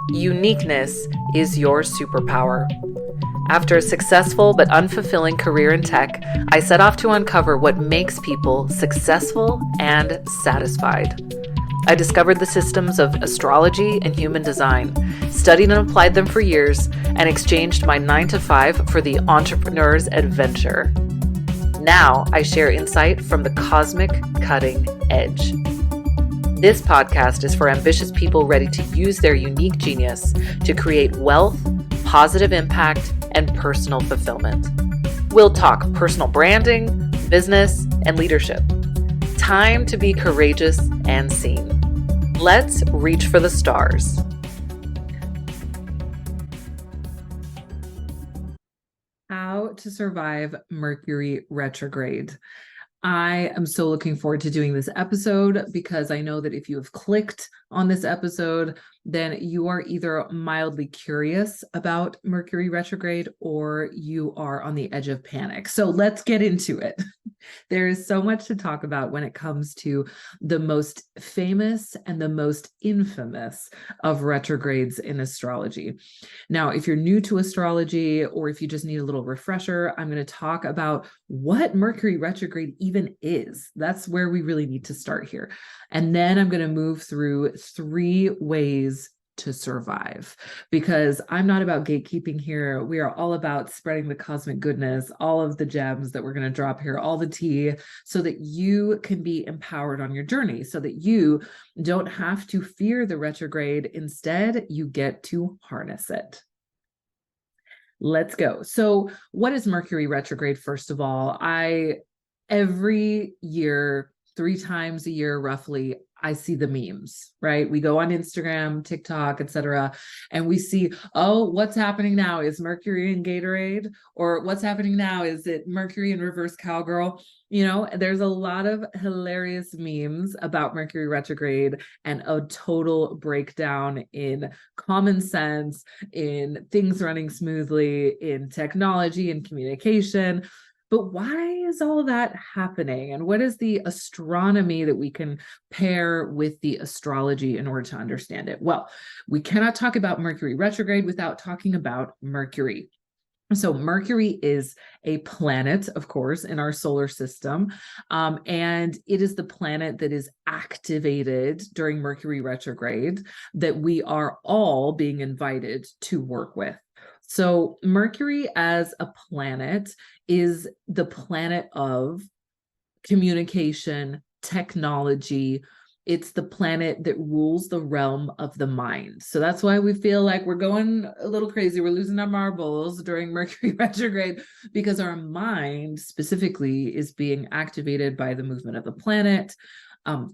Uniqueness is your superpower. After a successful but unfulfilling career in tech, I set off to uncover what makes people successful and satisfied. I discovered the systems of astrology and human design, studied and applied them for years, and exchanged my 9-to-5 for the entrepreneur's adventure. Now I share insight from the cosmic cutting edge. This podcast is for ambitious people ready to use their unique genius to create wealth, positive impact, and personal fulfillment. We'll talk personal branding, business, and leadership. Time to be courageous and seen. Let's reach for the stars. How to survive Mercury retrograde. I am so looking forward to doing this episode because I know that if you have clicked on this episode, then you are either mildly curious about Mercury retrograde or you are on the edge of panic. So let's get into it. There is so much to talk about when it comes to the most famous and the most infamous of retrogrades in astrology. Now, if you're new to astrology or if you just need a little refresher, I'm going to talk about what Mercury retrograde even is. That's where we really need to start here. And then I'm going to move through 3 ways to survive, because I'm not about gatekeeping here. We are all about spreading the cosmic goodness, all of the gems that we're going to drop here, all the tea, so that you can be empowered on your journey, so that you don't have to fear the retrograde. Instead, you get to harness it. Let's go. So what is Mercury retrograde? First of all, every year, 3 times a year, roughly, I see the memes, right? We go on Instagram, TikTok, etc., and we see, oh, what's happening now? Is Mercury in Gatorade? Or what's happening now? Is it Mercury in reverse cowgirl? You know, there's a lot of hilarious memes about Mercury retrograde and a total breakdown in common sense, in things running smoothly, in technology and communication. But why is all that happening? And what is the astronomy that we can pair with the astrology in order to understand it? Well, we cannot talk about Mercury retrograde without talking about Mercury. So Mercury is a planet, of course, in our solar system, and it is the planet that is activated during Mercury retrograde that we are all being invited to work with. So Mercury as a planet is the planet of communication, technology. It's the planet that rules the realm of the mind. So that's why we feel like we're going a little crazy. We're losing our marbles during Mercury retrograde, because our mind specifically is being activated by the movement of the planet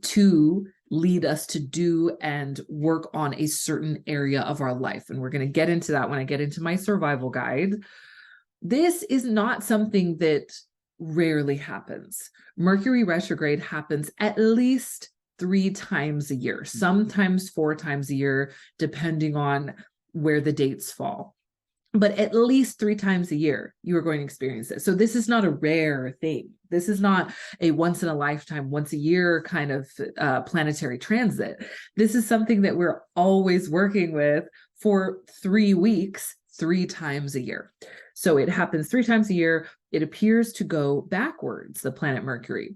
to lead us to do and work on a certain area of our life. And we're going to get into that when I get into my survival guide. This is not something that rarely happens. Mercury retrograde happens at least 3 times a year, sometimes 4 times a year, depending on where the dates fall. But at least 3 times a year, you are going to experience it. So this is not a rare thing. This is not a once in a lifetime, once a year kind of planetary transit. This is something that we're always working with for 3 weeks, 3 times a year. So it happens 3 times a year. It appears to go backwards, the planet Mercury.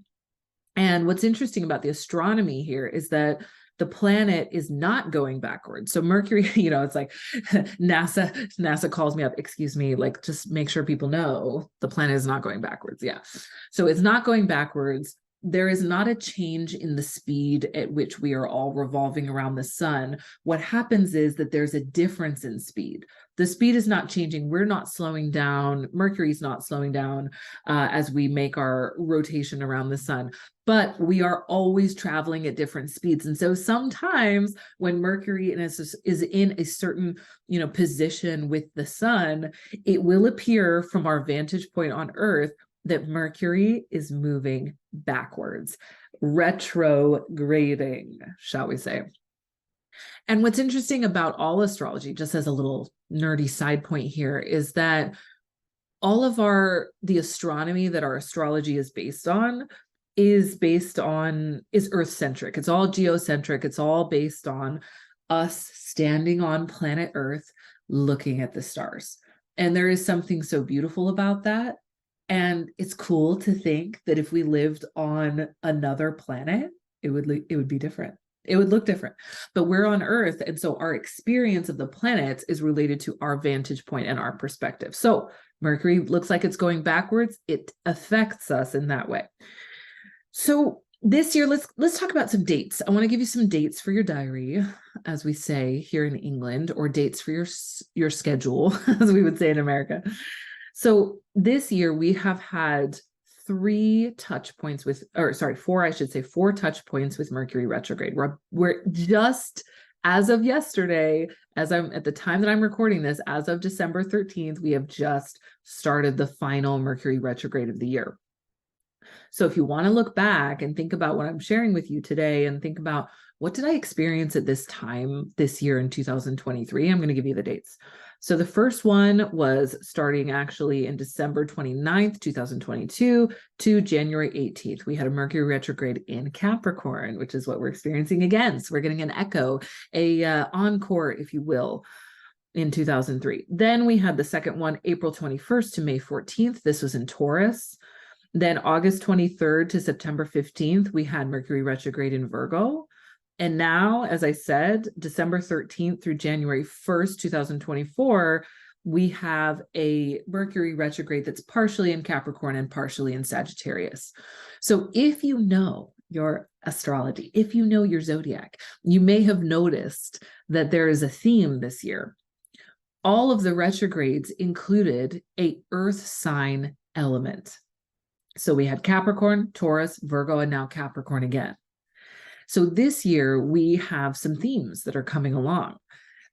And what's interesting about the astronomy here is that the planet is not going backwards. So Mercury, you know, it's like NASA calls me up, excuse me, like just make sure people know the planet is not going backwards. Yeah. So it's not going backwards. There is not a change in the speed at which we are all revolving around the sun. What happens is that there's a difference in speed. The speed is not changing. We're not slowing down. Mercury's not slowing down as we make our rotation around the sun, but we are always traveling at different speeds. And so sometimes when Mercury is in a certain, position with the sun, it will appear from our vantage point on Earth that Mercury is moving backwards, retrograding, shall we say. And what's interesting about all astrology, just as a little nerdy side point here, is that all of the astronomy that our astrology is based on is Earth-centric. It's all geocentric. It's all based on us standing on planet Earth, looking at the stars. And there is something so beautiful about that. And it's cool to think that if we lived on another planet, it would be different. It would look different. But we're on Earth, and so our experience of the planets is related to our vantage point and our perspective. So Mercury looks like it's going backwards. It affects us in that way. So this year, let's talk about some dates. I want to give you some dates for your diary, as we say here in England, or dates for your schedule, as we would say in America. So this year we have had four touch points with Mercury retrograde. We're just, as of yesterday, at the time that I'm recording this, as of December 13th, we have just started the final Mercury retrograde of the year. So if you want to look back and think about what I'm sharing with you today and think about what did I experience at this time this year in 2023, I'm going to give you the dates. So the first one was starting actually in December 29th, 2022 to January 18th. We had a Mercury retrograde in Capricorn, which is what we're experiencing again. So we're getting an echo, a encore, if you will, in 2003. Then we had the second one, April 21st to May 14th. This was in Taurus. Then August 23rd to September 15th, we had Mercury retrograde in Virgo. And now, as I said, December 13th through January 1st, 2024, we have a Mercury retrograde that's partially in Capricorn and partially in Sagittarius. So if you know your astrology, if you know your zodiac, you may have noticed that there is a theme this year. All of the retrogrades included a earth sign element. So we had Capricorn, Taurus, Virgo, and now Capricorn again. So this year we have some themes that are coming along.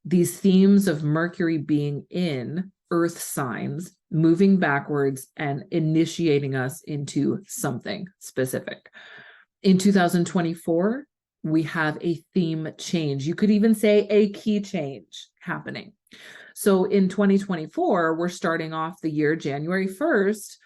These themes of Mercury being in earth signs, moving backwards and initiating us into something specific. In 2024, we have a theme change. You could even say a key change happening. So in 2024, we're starting off the year January 1st,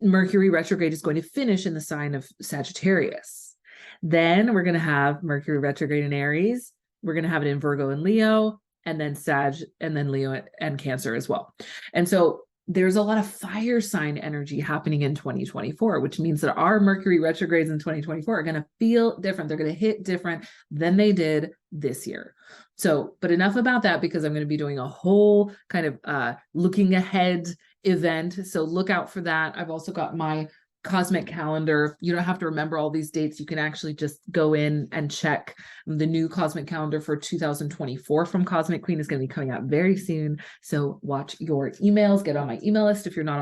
Mercury retrograde is going to finish in the sign of Sagittarius. Then we're going to have Mercury retrograde in Aries. We're going to have it in Virgo and Leo, and then Sag, and then Leo and Cancer as well. And so there's a lot of fire sign energy happening in 2024, which means that our Mercury retrogrades in 2024 are going to feel different. They're going to hit different than they did this year. So, but enough about that, because I'm going to be doing a whole kind of looking ahead event. So look out for that. I've also got my cosmic calendar. You don't have to remember all these dates. You can actually just go in and check. The new cosmic calendar for 2024 from Cosmic Queen is going to be coming out very soon. So watch your emails, get on my email list if you're not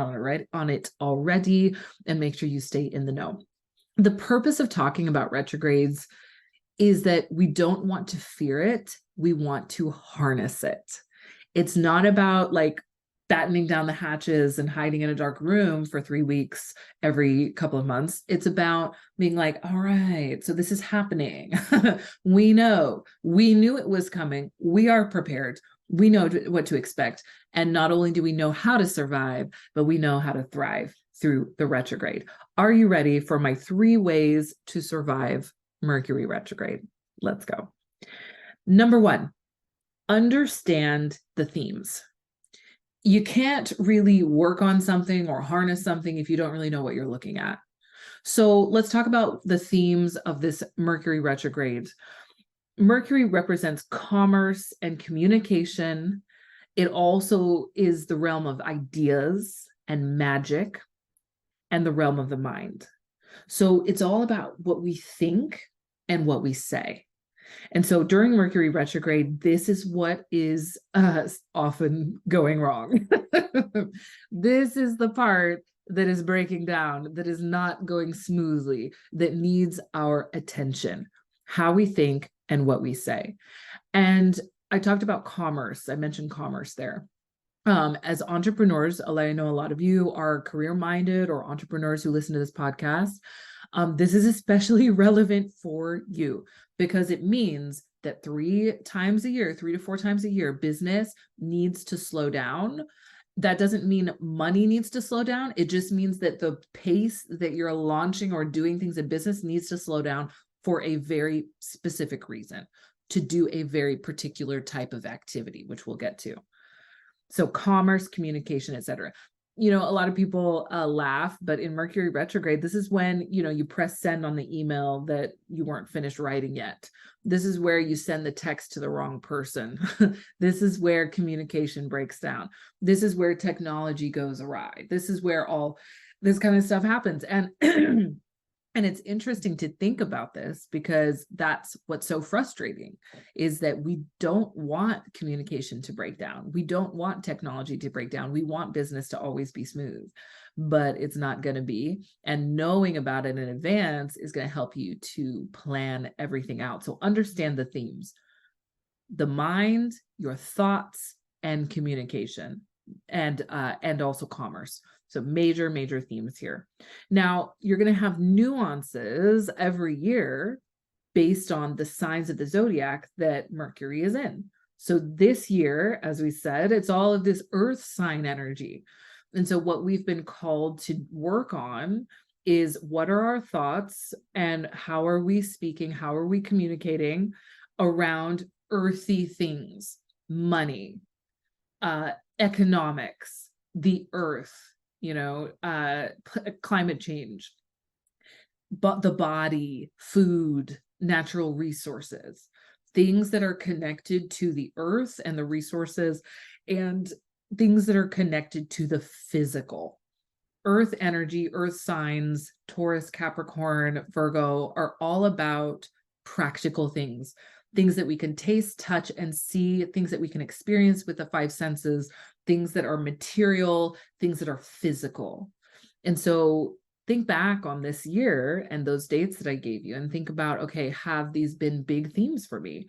on it already, and make sure you stay in the know. The purpose of talking about retrogrades is that we don't want to fear it. We want to harness it. It's not about like battening down the hatches and hiding in a dark room for 3 weeks every couple of months. It's about being like, all right, so this is happening. We knew it was coming. We are prepared. We know what to expect. And not only do we know how to survive, but we know how to thrive through the retrograde. Are you ready for my 3 ways to survive Mercury retrograde? Let's go. Number 1, understand the themes. You can't really work on something or harness something if you don't really know what you're looking at. So let's talk about the themes of this Mercury retrograde. Mercury represents commerce and communication. It also is the realm of ideas and magic and the realm of the mind. So it's all about what we think and what we say. And so during Mercury retrograde, this is what is often going wrong. This is the part that is breaking down, that is not going smoothly, that needs our attention, how we think and what we say. And I talked about commerce. I mentioned commerce there. As entrepreneurs, I know a lot of you are career-minded or entrepreneurs who listen to this podcast. This is especially relevant for you because it means that 3 to 4 times a year, business needs to slow down. That doesn't mean money needs to slow down. It just means that the pace that you're launching or doing things in business needs to slow down for a very specific reason. to do a very particular type of activity, which we'll get to. So commerce, communication, etc. A lot of people laugh, but in Mercury retrograde, this is when, you press send on the email that you weren't finished writing yet. This is where you send the text to the wrong person. This is where communication breaks down. This is where technology goes awry. This is where all this kind of stuff happens. And and it's interesting to think about this, because that's what's so frustrating, is that we don't want communication to break down. We don't want technology to break down. We want business to always be smooth, but it's not going to be. And knowing about it in advance is going to help you to plan everything out. So understand the themes: the mind, your thoughts, and communication, and also commerce. So major themes here. Now, you're going to have nuances every year based on the signs of the zodiac that Mercury is in. So this year, as we said, it's all of this earth sign energy. And so what we've been called to work on is, what are our thoughts and how are we speaking? How are we communicating around earthy things, money, economics, the earth, climate change, but the body, food, natural resources, things that are connected to the earth and the resources, and things that are connected to the physical. Earth energy, earth signs, Taurus, Capricorn, Virgo are all about practical things that we can taste, touch, and see, things that we can experience with the five senses, things that are material, things that are physical. And so think back on this year and those dates that I gave you, and think about, okay, have these been big themes for me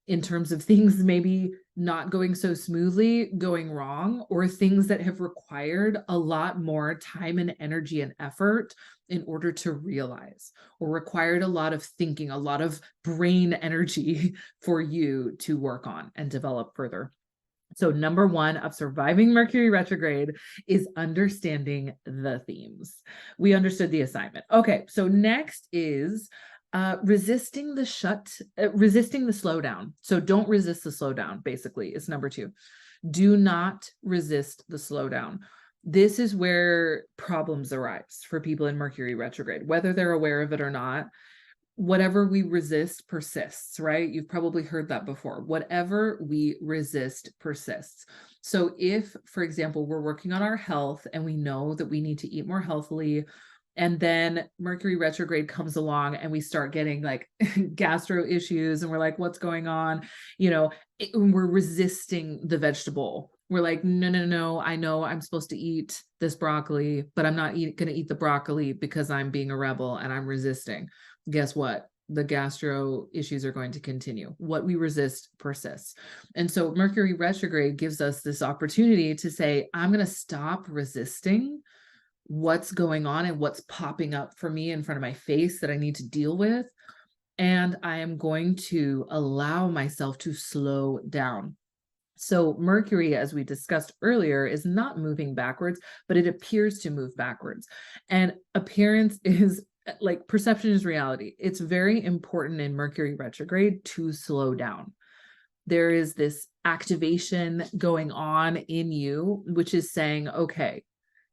in terms of things maybe not going so smoothly, going wrong, or things that have required a lot more time and energy and effort in order to realize, or required a lot of thinking, a lot of brain energy for you to work on and develop further. So number one of surviving Mercury retrograde is understanding the themes. We understood the assignment. Okay, so next is resisting the slowdown. So don't resist the slowdown, basically, is number two. Do not resist the slowdown. This is where problems arise for people in Mercury retrograde, whether they're aware of it or not. Whatever we resist persists, right? You've probably heard that before. Whatever we resist persists. So if, for example, we're working on our health and we know that we need to eat more healthily, and then Mercury retrograde comes along and we start getting like gastro issues, and we're like, what's going on? We're resisting the vegetable. We're like, no, I know I'm supposed to eat this broccoli, but I'm not going to eat the broccoli because I'm being a rebel and I'm resisting. Guess what? The gastro issues are going to continue. What we resist persists. And so Mercury retrograde gives us this opportunity to say, I'm going to stop resisting what's going on and what's popping up for me in front of my face that I need to deal with. And I am going to allow myself to slow down. So Mercury, as we discussed earlier, is not moving backwards, but it appears to move backwards. And appearance is like perception is reality. It's very important in Mercury retrograde to slow down. There is this activation going on in you, which is saying, okay,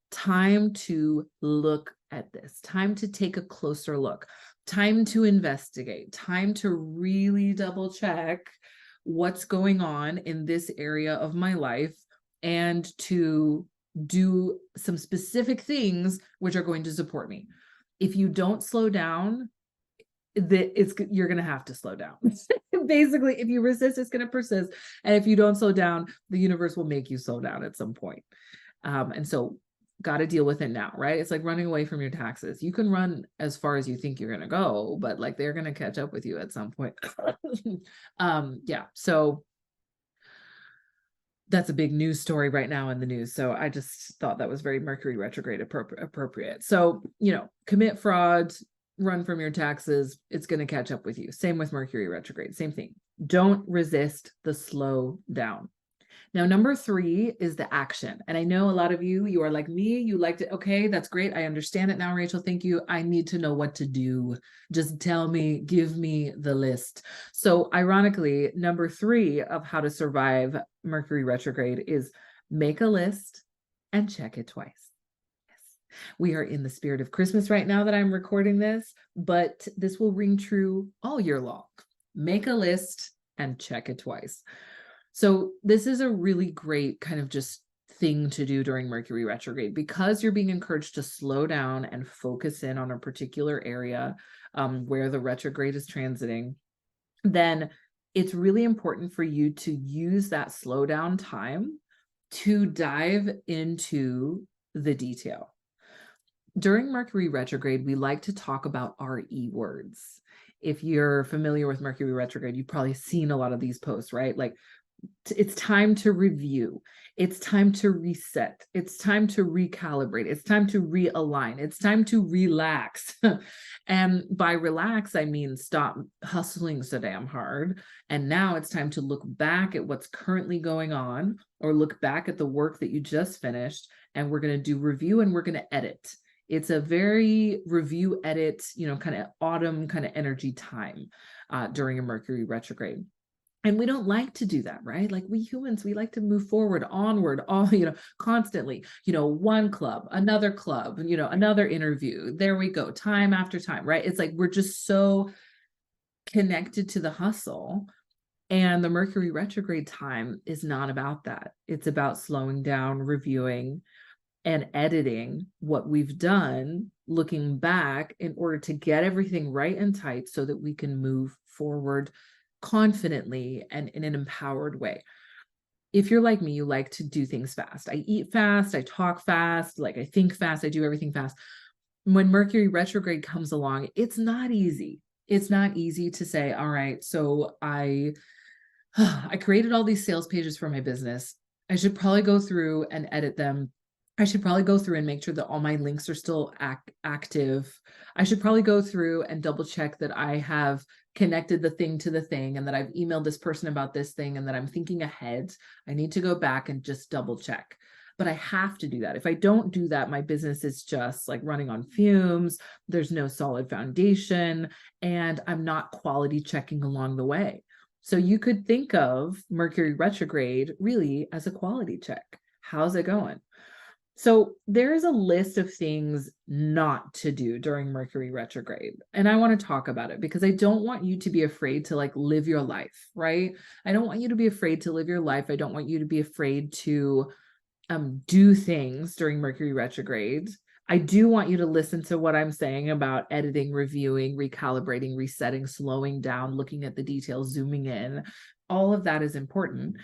time to look at this, time to take a closer look, time to investigate, time to really double check what's going on in this area of my life, and to do some specific things which are going to support me. If you don't slow down, you're going to have to slow down. Basically, if you resist, it's going to persist. And if you don't slow down, the universe will make you slow down at some point. And so got to deal with it now, right? It's like running away from your taxes. You can run as far as you think you're going to go, but like they're going to catch up with you at some point. Yeah. So that's a big news story right now in the news. So I just thought that was very Mercury retrograde appropriate. So, commit fraud, run from your taxes. It's going to catch up with you. Same with Mercury retrograde, same thing. Don't resist the slow down. Now, number 3 is the action. And I know a lot of you are like me, you liked it. Okay, that's great. I understand it now, Rachel. Thank you. I need to know what to do. Just tell me, give me the list. So ironically, number 3 of how to survive Mercury retrograde is make a list and check it twice. Yes. We are in the spirit of Christmas right now that I'm recording this, but this will ring true all year long. Make a list and check it twice. So this is a really great kind of just thing to do during Mercury retrograde, because you're being encouraged to slow down and focus in on a particular area where the retrograde is transiting. Then it's really important for you to use that slowdown time to dive into the detail. During Mercury retrograde, we like to talk about our E words. If you're familiar with Mercury retrograde, you've probably seen a lot of these posts, right? Like, it's time to review. It's time to reset. It's time to recalibrate. It's time to realign. It's time to relax. And by relax, I mean stop hustling so damn hard. And now it's time to look back at what's currently going on, or look back at the work that you just finished. And we're going to do review and we're going to edit. It's a very review, edit, kind of autumn kind of energy time during a Mercury retrograde. And we don't like to do that, right? Like, we humans, we like to move forward, onward, all, constantly, one club, another club, another interview. There we go, time after time, right? It's like we're just so connected to the hustle. And the Mercury retrograde time is not about that. It's about slowing down, reviewing, and editing what we've done, looking back in order to get everything right and tight so that we can move forward confidently and in an empowered way. If you're like me, you like to do things fast. I eat fast, I talk fast, like I think fast, I do everything fast. When Mercury retrograde comes along, it's not easy. It's not easy to say, all right, so I created all these sales pages for my business. I should probably go through and edit them. I should probably go through and make sure that all my links are still active. I should probably go through and double check that I have connected the thing to the thing, and that I've emailed this person about this thing, and that I'm thinking ahead. I need to go back and just double check. But I have to do that. If I don't do that, my business is just like running on fumes. There's no solid foundation, and I'm not quality checking along the way. So you could think of Mercury retrograde really as a quality check. How's it going? So there is a list of things not to do during Mercury retrograde. And I want to talk about it because I don't want you to be afraid to like live your life, right? I don't want you to be afraid to live your life. I don't want you to be afraid to do things during Mercury retrograde. I do want you to listen to what I'm saying about editing, reviewing, recalibrating, resetting, slowing down, looking at the details, zooming in. All of that is important.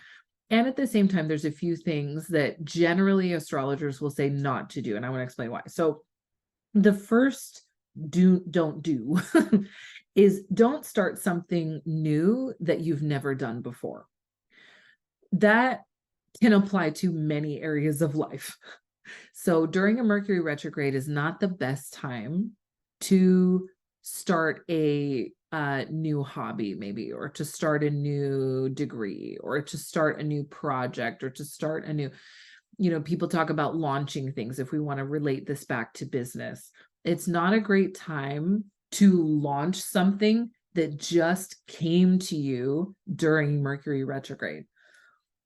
And at the same time, there's a few things that generally astrologers will say not to do. And I want to explain why. So the first don't do is don't start something new that you've never done before. That can apply to many areas of life. So during a Mercury retrograde is not the best time to start a new hobby, maybe, or to start a new degree, or to start a new project, or to start a new, people talk about launching things. If we want to relate this back to business, it's not a great time to launch something that just came to you during Mercury retrograde.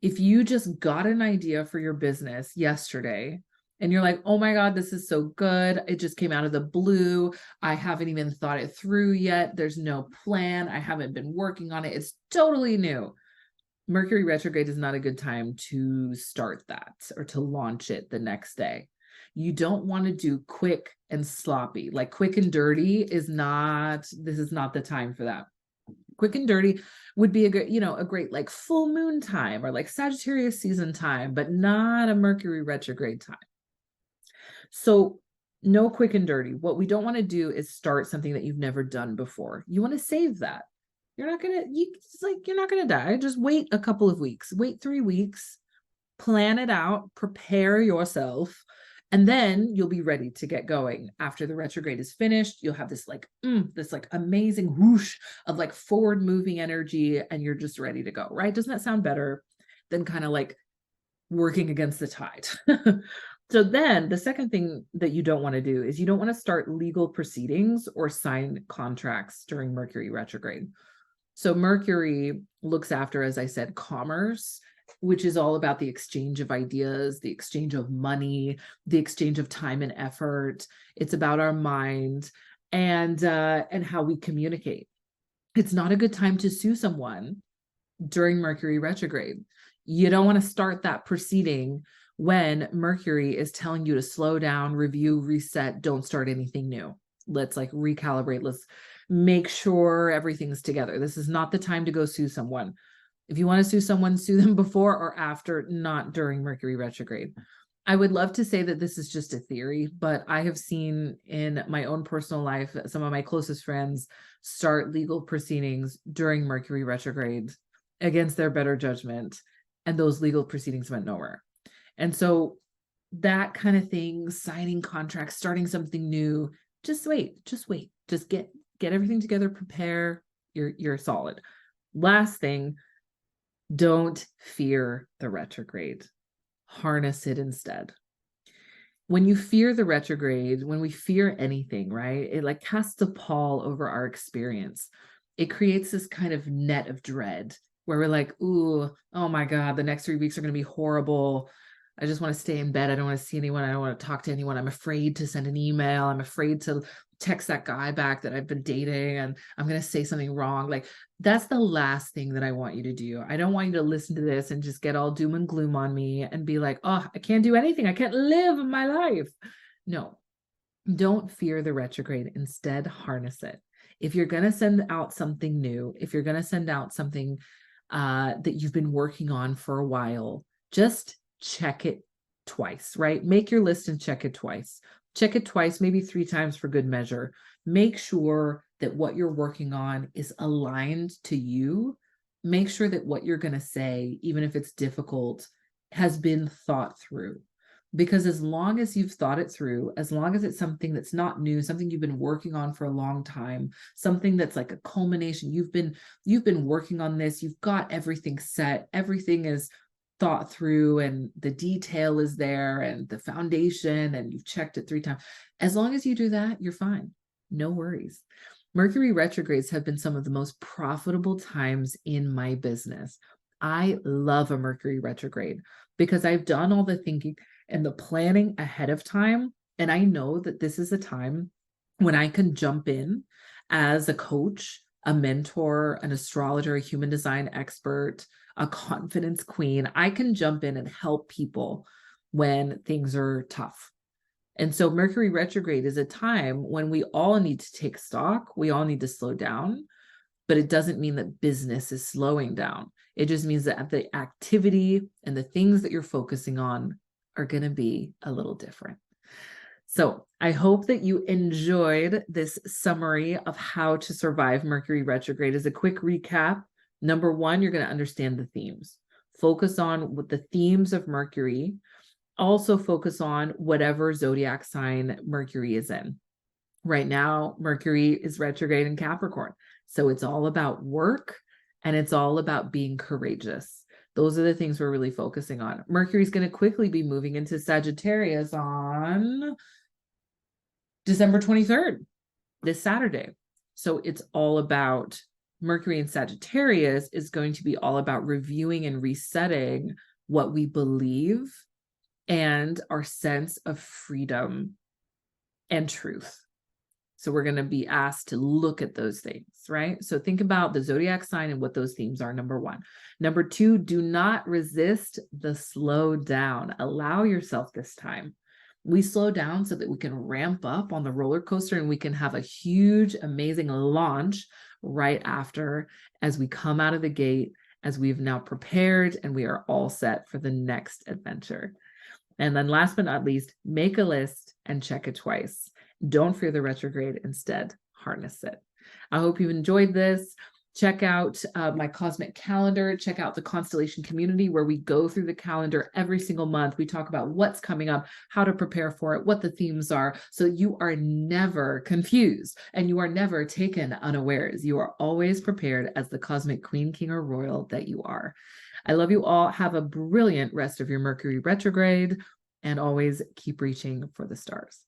If you just got an idea for your business yesterday and you're like, oh my God, this is so good. It just came out of the blue. I haven't even thought it through yet. There's no plan. I haven't been working on it. It's totally new. Mercury retrograde is not a good time to start that or to launch it the next day. You don't want to do quick and sloppy. Like quick and dirty this is not the time for that. Quick and dirty would be a great like full moon time or like Sagittarius season time, but not a Mercury retrograde time. So no quick and dirty. What we don't want to do is start something that you've never done before. You want to save that. You're not going to die. Just wait a couple of weeks, wait 3 weeks, plan it out, prepare yourself. And then you'll be ready to get going. After the retrograde is finished, you'll have this amazing whoosh of like forward moving energy, and you're just ready to go, right? Doesn't that sound better than kind of like working against the tide. So then the second thing that you don't want to do is you don't want to start legal proceedings or sign contracts during Mercury retrograde. So Mercury looks after, as I said, commerce, which is all about the exchange of ideas, the exchange of money, the exchange of time and effort. It's about our mind and how we communicate. It's not a good time to sue someone during Mercury retrograde. You don't want to start that proceeding when Mercury is telling you to slow down, review, reset, don't start anything new. Let's like recalibrate. Let's make sure everything's together. This is not the time to go sue someone. If you want to sue someone, sue them before or after, not during Mercury retrograde. I would love to say that this is just a theory, but I have seen in my own personal life some of my closest friends start legal proceedings during Mercury retrograde against their better judgment, and those legal proceedings went nowhere. And so that kind of thing, signing contracts, starting something new, just wait, just get everything together, prepare, you're solid. Last thing, don't fear the retrograde. Harness it instead. When you fear the retrograde, when we fear anything, right, it like casts a pall over our experience. It creates this kind of net of dread where we're like, ooh, oh my God, the next 3 weeks are going to be horrible. I just want to stay in bed. I don't want to see anyone. I don't want to talk to anyone. I'm afraid to send an email. I'm afraid to text that guy back that I've been dating and I'm going to say something wrong. Like, that's the last thing that I want you to do. I don't want you to listen to this and just get all doom and gloom on me and be like, oh, I can't do anything. I can't live my life. No, don't fear the retrograde. Instead, harness it. If you're going to send out something new, if you're going to send out something that you've been working on for a while, just check it twice, right? Make your list and check it twice. Check it twice, maybe 3 times for good measure. Make sure that what you're working on is aligned to you. Make sure that what you're going to say, even if it's difficult, has been thought through. Because as long as you've thought it through, as long as it's something that's not new, something you've been working on for a long time, something that's like a culmination, you've been working on this, you've got everything set, everything is thought through and the detail is there and the foundation and you've checked it 3 times. As long as you do that, you're fine. No worries. Mercury retrogrades have been some of the most profitable times in my business. I love a Mercury retrograde because I've done all the thinking and the planning ahead of time. And I know that this is a time when I can jump in as a coach, a mentor, an astrologer, a human design expert, a confidence queen. I can jump in and help people when things are tough. And so Mercury retrograde is a time when we all need to take stock. We all need to slow down, but it doesn't mean that business is slowing down. It just means that the activity and the things that you're focusing on are going to be a little different. So I hope that you enjoyed this summary of how to survive Mercury retrograde. As a quick recap, number 1, you're going to understand the themes. Focus on what the themes of Mercury. Also focus on whatever zodiac sign Mercury is in. Right now, Mercury is retrograde in Capricorn. So it's all about work and it's all about being courageous. Those are the things we're really focusing on. Mercury is going to quickly be moving into Sagittarius on December 23rd, this Saturday. So it's all about Mercury in Sagittarius is going to be all about reviewing and resetting what we believe and our sense of freedom and truth. So we're going to be asked to look at those things, right? So think about the zodiac sign and what those themes are, number 1. Number 2, do not resist the slow down. Allow yourself this time. We slow down so that we can ramp up on the roller coaster and we can have a huge, amazing launch right after as we come out of the gate, as we've now prepared and we are all set for the next adventure. And then last but not least, make a list and check it twice. Don't fear the retrograde. Instead, harness it. I hope you enjoyed this. Check out my cosmic calendar. Check out the constellation community where we go through the calendar every single month. We talk about what's coming up, how to prepare for it, what the themes are, so you are never confused and you are never taken unawares. You are always prepared as the cosmic queen, king, or royal that you are. I love you all. Have a brilliant rest of your Mercury retrograde, and always keep reaching for the stars.